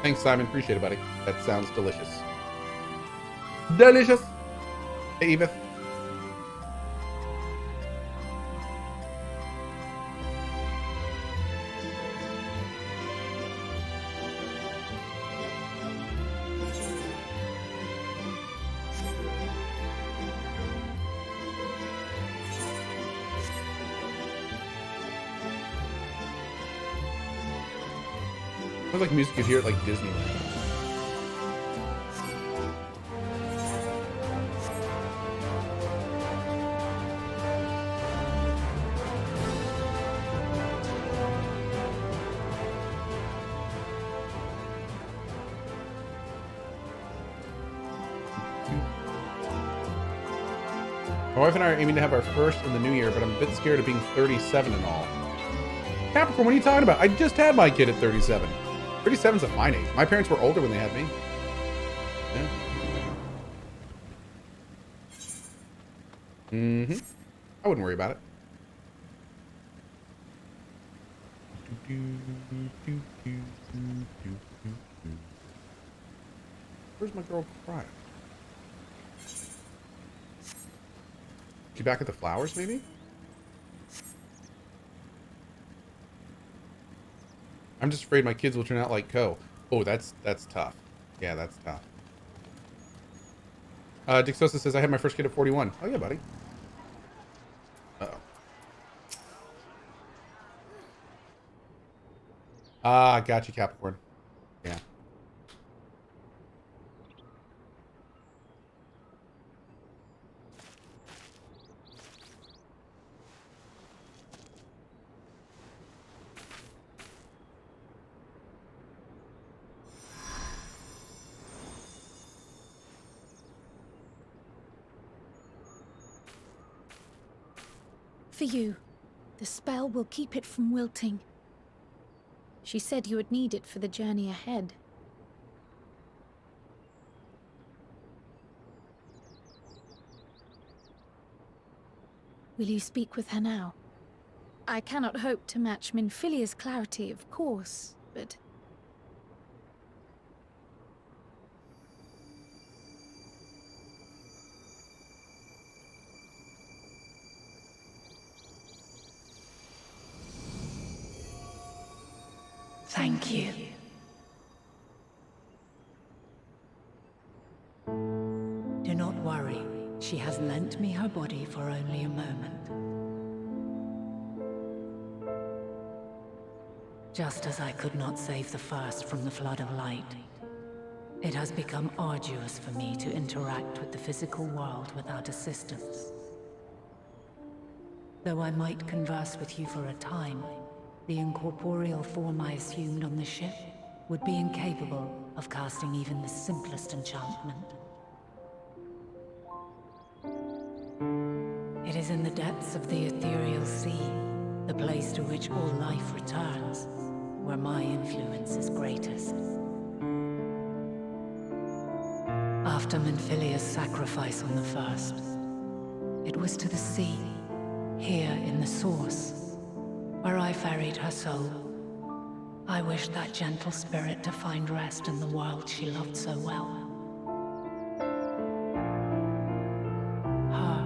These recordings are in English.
Thanks, Simon. Appreciate it, buddy. That sounds delicious. Delicious. Hey, Edith. Sounds like music you'd hear at like Disneyland. My wife and I are aiming to have our first in the new year, but I'm a bit scared of being 37 and all. Capricorn, what are you talking about? I just had my kid at 37. 37's a fine age. My parents were older when they had me. Yeah. Mm-hmm. I wouldn't worry about it. Where's my girl crying? She back at the flowers, maybe? I'm just afraid my kids will turn out like Cohh. Oh, that's tough. Yeah, that's tough. Dixosa says, I had my first kid at 41. Oh, yeah, buddy. Uh-oh. Ah, got you, Capricorn. Yeah. For you. The spell will keep it from wilting. She said you would need it for the journey ahead. Will you speak with her now? I cannot hope to match Minfilia's clarity, of course, but... Thank you. Do not worry. She has lent me her body for only a moment. Just as I could not save the first from the flood of light, it has become arduous for me to interact with the physical world without assistance. Though I might converse with you for a time, the incorporeal form I assumed on the ship would be incapable of casting even the simplest enchantment. It is in the depths of the ethereal sea, the place to which all life returns, where my influence is greatest. After Minfilia's sacrifice on the first, it was to the sea, here in the source, where I ferried her soul. I wished that gentle spirit to find rest in the world she loved so well. Her,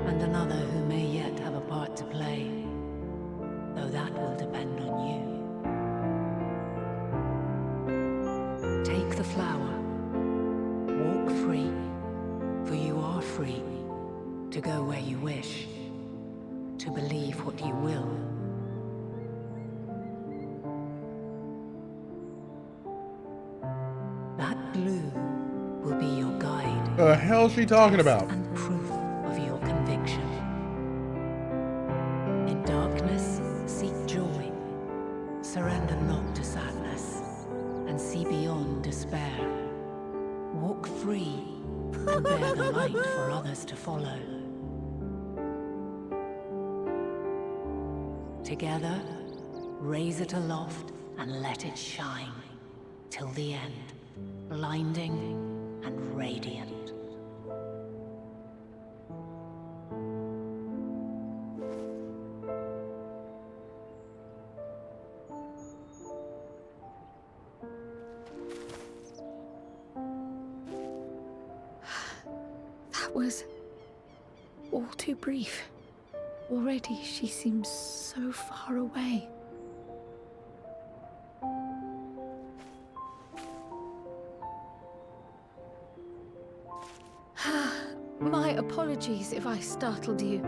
and another who may yet have a part to play, though that will depend on you. Take the flower. Walk free, for you are free to go where you wish, to believe what you will. That blue will be your guide. The hell's she talking about? And proof of your conviction. In darkness, seek joy. Surrender not to sadness, and see beyond despair. Walk free, and bear the light for others to follow. Together, raise it aloft and let it shine, till the end, blinding and radiant. was all too brief. Already she seems so far away. My apologies if I startled you.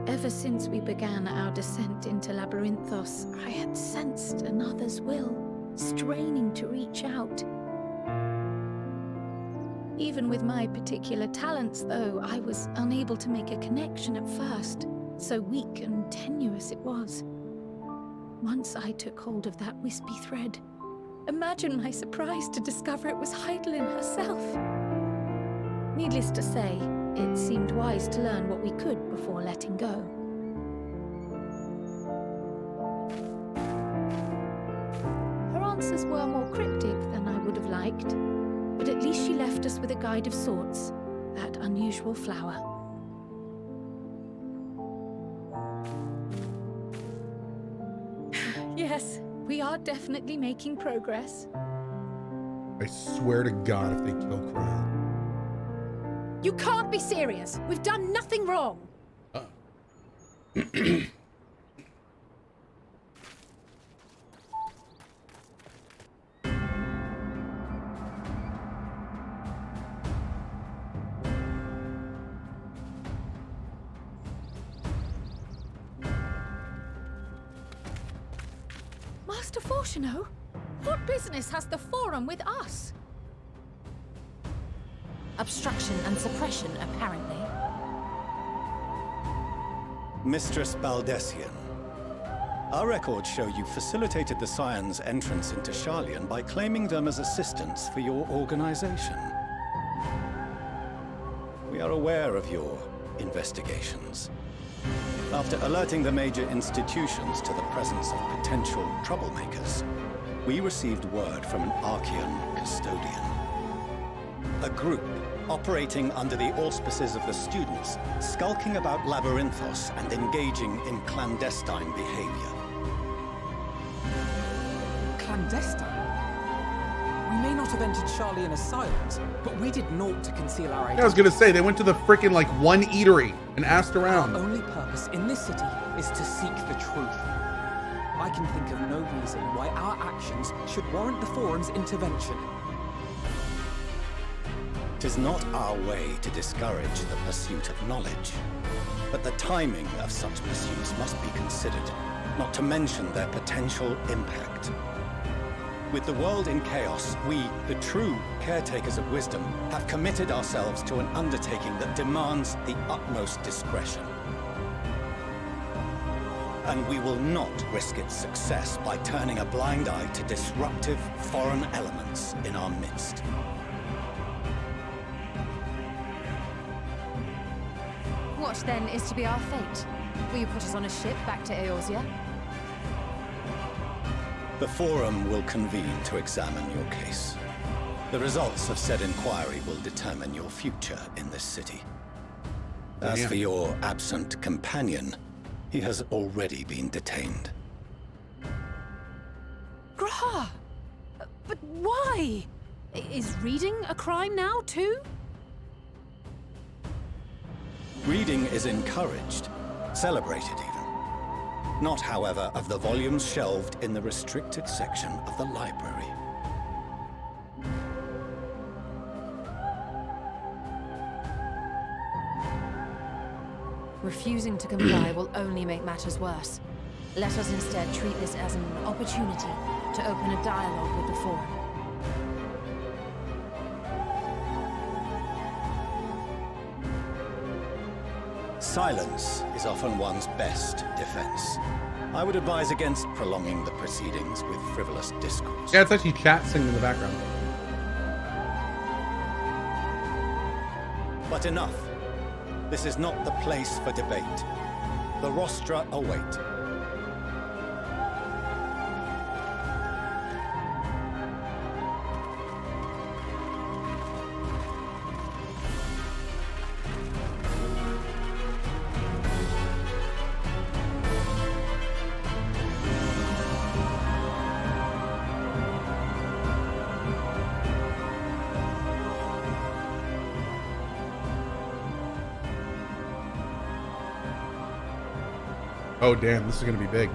Ever since we began our descent into Labyrinthos, I had sensed another's will, straining to reach out. Even with my particular talents, though, I was unable to make a connection at first, so weak and tenuous it was. Once I took hold of that wispy thread, imagine my surprise to discover it was Hydaelyn herself. Needless to say, it seemed wise to learn what we could before letting go. Her answers were more cryptic than I would have liked, but at least she left us with a guide of sorts, that unusual flower. Yes, we are definitely making progress. I swear to God, if they kill Crow. You can't be serious. We've done nothing wrong. Master Fortuno, what business has the Forum with us? Obstruction and suppression, apparently. Mistress Baldessian, our records show you facilitated the Scions' entrance into Sharlayan by claiming them as assistants for your organization. We are aware of your investigations. After alerting the major institutions to the presence of potential troublemakers, we received word from an Archean custodian. A group operating under the auspices of the students, skulking about Labyrinthos and engaging in clandestine behavior. Clandestine? We may not have entered Sharlayan as Silence, but we did naught to conceal our identity. Yeah, I was gonna say, they went to the freaking like one eatery and asked around. Our only purpose in this city is to seek the truth. I can think of no reason why our actions should warrant the Forum's intervention. It is not our way to discourage the pursuit of knowledge, but the timing of such pursuits must be considered, not to mention their potential impact. With the world in chaos, we, the true caretakers of wisdom, have committed ourselves to an undertaking that demands the utmost discretion. And we will not risk its success by turning a blind eye to disruptive foreign elements in our midst. What, then, is to be our fate? Will you put us on a ship back to Eorzea? The Forum will convene to examine your case. The results of said inquiry will determine your future in this city. As for your absent companion, he has already been detained. Cohh! But why? Is reading a crime now, too? Reading is encouraged, celebrated even. Not, however, of the volumes shelved in the restricted section of the library. Refusing to comply will only make matters worse. Let us instead treat this as an opportunity to open a dialogue with the Forum. Silence is often one's best defense. I would advise against prolonging the proceedings with frivolous discourse. Yeah, it's actually chat singing in the background. But enough. This is not the place for debate. The rostra await. Oh, damn, this is gonna be big.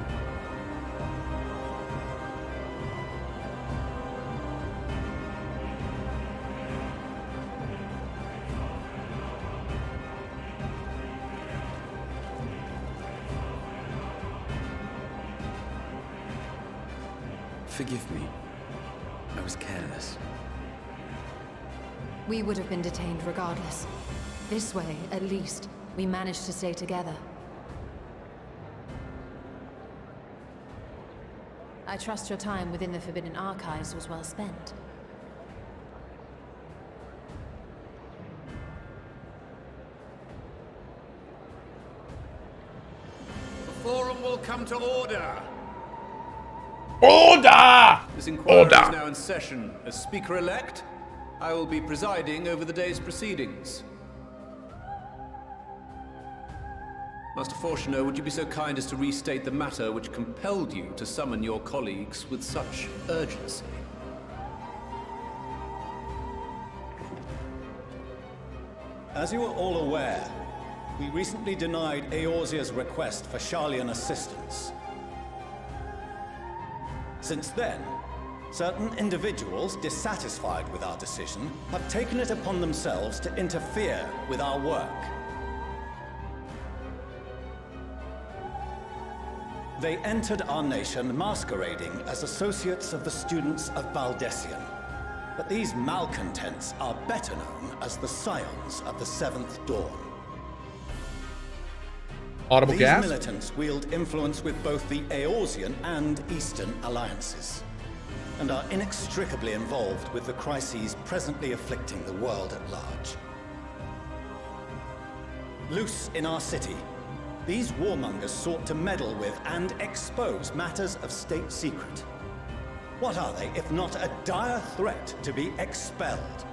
Forgive me. I was careless. We would have been detained regardless. This way, at least, we managed to stay together. I trust your time within the Forbidden Archives was well spent. The Forum will come to order! Order! This inquiry Order! is now in session. As Speaker-elect, I will be presiding over the day's proceedings. Master Fortuner, would you be so kind as to restate the matter which compelled you to summon your colleagues with such urgency? As you are all aware, we recently denied Eorzea's request for Sharlayan assistance. Since then, certain individuals dissatisfied with our decision have taken it upon themselves to interfere with our work. They entered our nation masquerading as associates of the students of Baldessian. But these malcontents are better known as the Scions of the Seventh Dawn. Audible These gas? militants wield influence with both the Eorzean and Eastern alliances, and are inextricably involved with the crises presently afflicting the world at large. Loose in our city, these warmongers sought to meddle with and expose matters of state secret. What are they, if not a dire threat to be expelled?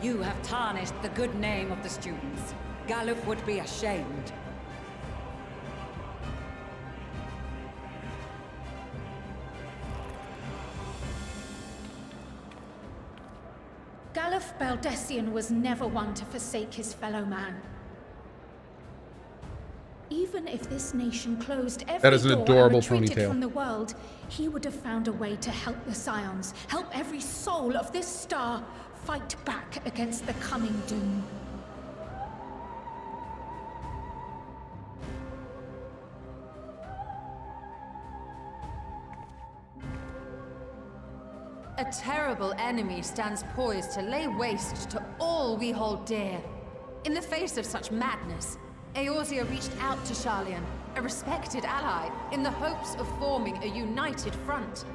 You have tarnished the good name of the students. Galuf would be ashamed. Galuf Baldessian was never one to forsake his fellow man. Even if this nation closed every That is an door adorable and retreated ponytail. from the world, he would have found a way to help the Scions, help every soul of this star fight back against the coming doom. A terrible enemy stands poised to lay waste to all we hold dear. In the face of such madness, Eorzea reached out to Sharlayan, a respected ally, in the hopes of forming a united front.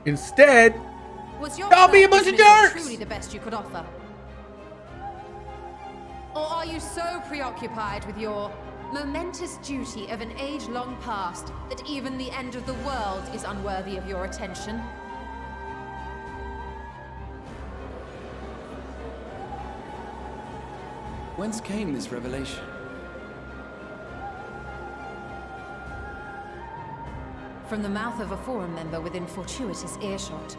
Instead, Was your y'all be a purpose bunch of mission jerks! truly the best you could offer? Or are you so preoccupied with your momentous duty of an age-long past that even the end of the world is unworthy of your attention? Whence came this revelation? From the mouth of a Forum member within fortuitous earshot.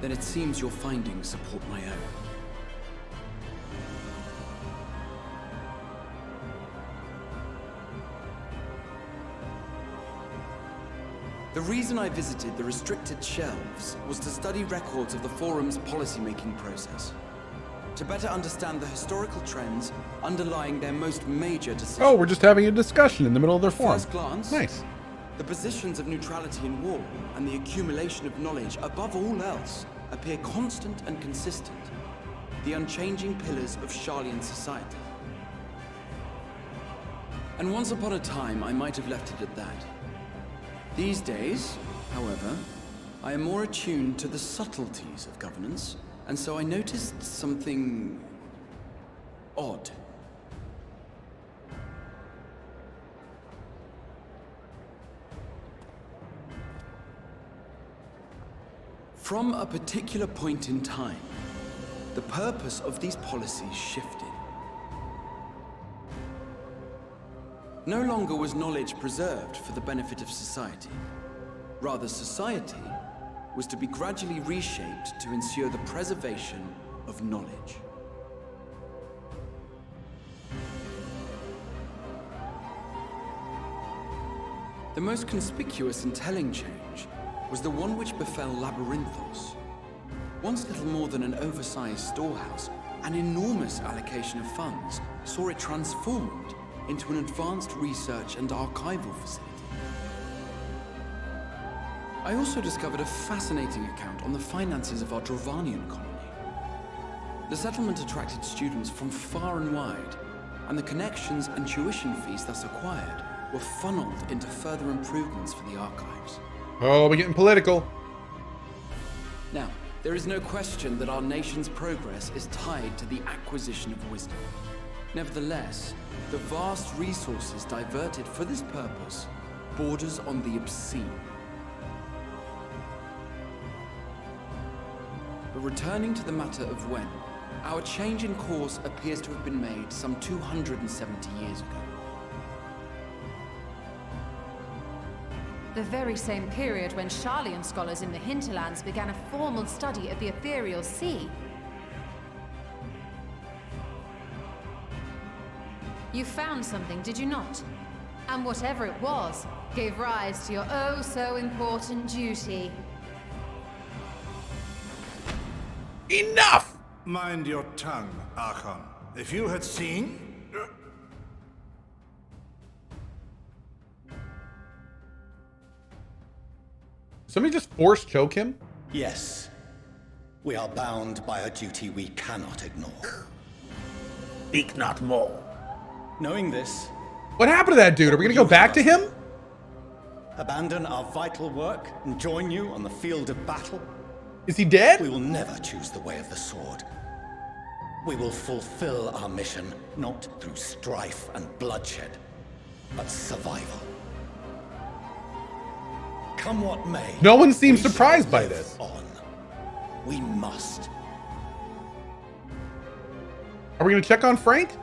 Then it seems your findings support my own. The reason I visited the restricted shelves was to study records of the Forum's policymaking process. To better understand the historical trends underlying their most major decisions. Oh, we're just having a discussion in the middle of their At forum. first glance, Nice. the positions of neutrality in war and the accumulation of knowledge above all else appear constant and consistent, the unchanging pillars of Sharlayan society. And once upon a time, I might have left it at that. These days, however, I am more attuned to the subtleties of governance, and so I noticed something odd. From a particular point in time, the purpose of these policies shifted. No longer was knowledge preserved for the benefit of society. rather society, was to be gradually reshaped to ensure the preservation of knowledge. The most conspicuous and telling change was the one which befell Labyrinthos. Once little more than an oversized storehouse, an enormous allocation of funds saw it transformed into an advanced research and archival facility. I also discovered a fascinating account on the finances of our Dravanian colony. The settlement attracted students from far and wide, and the connections and tuition fees thus acquired were funneled into further improvements for the archives. Oh, we're getting political. Now, there is no question that our nation's progress is tied to the acquisition of wisdom. Nevertheless, the vast resources diverted for this purpose borders on the obscene. But returning to the matter of when, our change in course appears to have been made some 270 years ago. The very same period when Sharlayan scholars in the hinterlands began a formal study of the ethereal sea. You found something, did you not? And whatever it was, gave rise to your oh-so-important duty. Enough! Mind your tongue, Archon. If you had seen... Somebody just force choke him? Yes. We are bound by a duty we cannot ignore. Speak not more. Knowing this... What happened to that dude? Are we gonna go back to him? Abandon our vital work and join you on the field of battle? Is he dead? We will never choose the way of the sword. We will fulfill our mission, not through strife and bloodshed, but survival. Come what may. No one seems we surprised shall by live this. On. We must. Are we gonna check on Frank?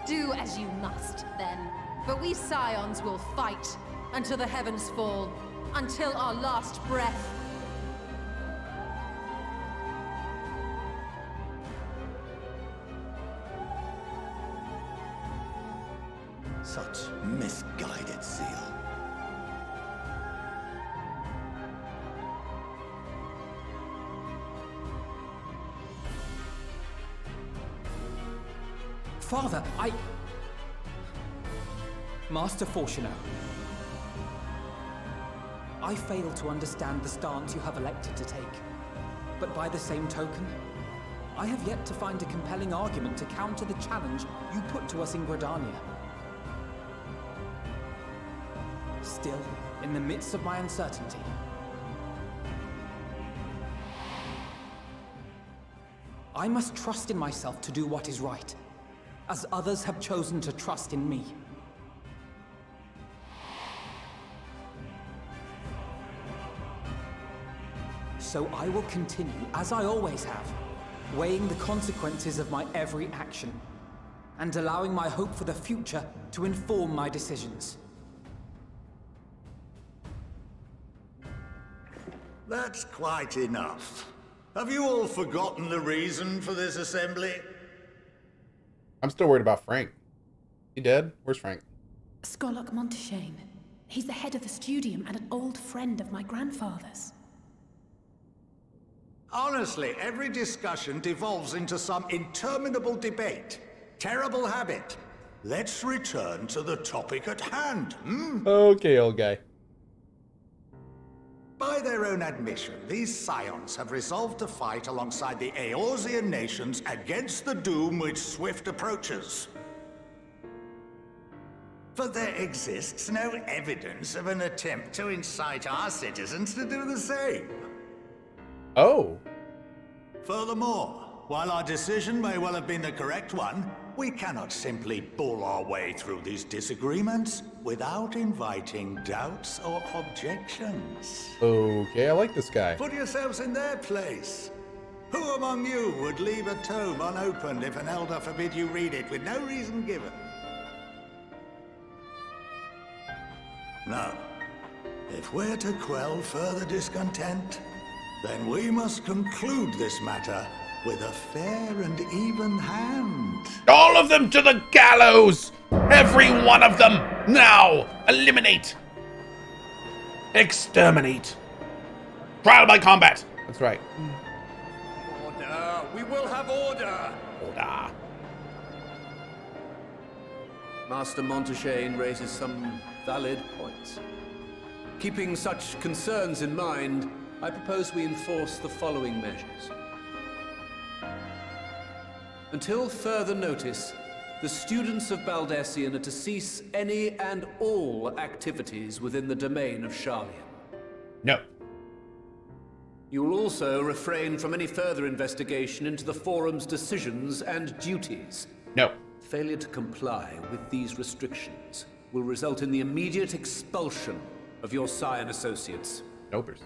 Do as you must, then. But we Scions will fight until the heavens fall, until our last breath. Such misguided zeal. Father, Master Fortuno, I fail to understand the stance you have elected to take. But by the same token, I have yet to find a compelling argument to counter the challenge you put to us in Gridania. Still, in the midst of my uncertainty, I must trust in myself to do what is right, as others have chosen to trust in me. So I will continue, as I always have, weighing the consequences of my every action, and allowing my hope for the future to inform my decisions. That's quite enough. Have you all forgotten the reason for this assembly? I'm still worried about Frank. He dead? Where's Frank? Skolok Monteshane. He's the head of the studium and an old friend of my grandfather's. Honestly, every discussion devolves into some interminable debate. Terrible habit. Let's return to the topic at hand, Okay, old guy. By their own admission, these Scions have resolved to fight alongside the Eorzean nations against the doom which swift approaches. But there exists no evidence of an attempt to incite our citizens to do the same. Oh. Furthermore, while our decision may well have been the correct one, we cannot simply bull our way through these disagreements without inviting doubts or objections. Okay, I like this guy. Put yourselves in their place. Who among you would leave a tome unopened if an elder forbid you read it with no reason given? No. If we're to quell further discontent, then we must conclude this matter with a fair and even hand. All of them to the gallows! Every one of them! Now! Eliminate! Exterminate! Trial by combat! That's right. Order! We will have order! Order. Master Montaigne raises some valid points. Keeping such concerns in mind, I propose we enforce the following measures. Until further notice, the students of Baldesion are to cease any and all activities within the domain of Sharlayan. No. You will also refrain from any further investigation into the Forum's decisions and duties. No. Failure to comply with these restrictions will result in the immediate expulsion of your Scion associates. Nopers.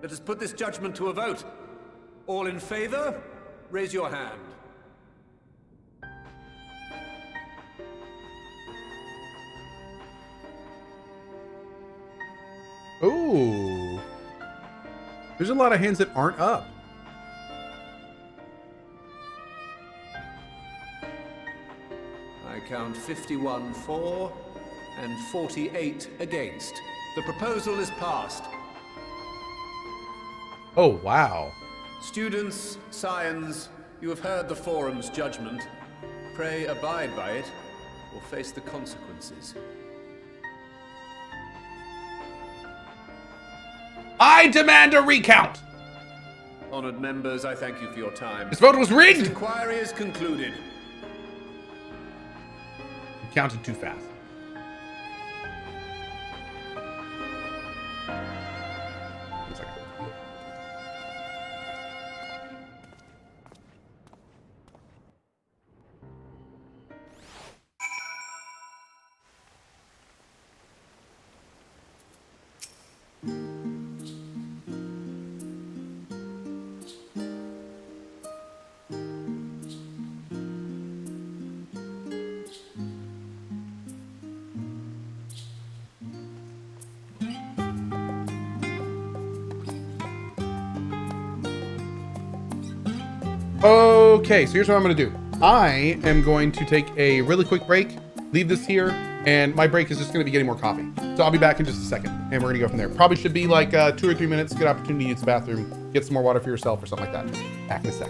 Let us put this judgment to a vote. All in favor, raise your hand. Ooh. There's a lot of hands that aren't up. I count 51 for and 48 against. The proposal is passed. Oh, wow. Students, Scions, you have heard the Forum's judgment. Pray abide by it, or face the consequences. I demand a recount! Honored members, I thank you for your time. This vote was This rigged! inquiry is concluded. You counted too fast. One second. Okay, so here's what I'm gonna do. I am going to take a really quick break, leave this here, and my break is just gonna be getting more coffee. So I'll be back in just a second, and we're gonna go from there. Probably should be like 2 or 3 minutes, good opportunity to use the bathroom, get some more water for yourself or something like that. Back in a sec.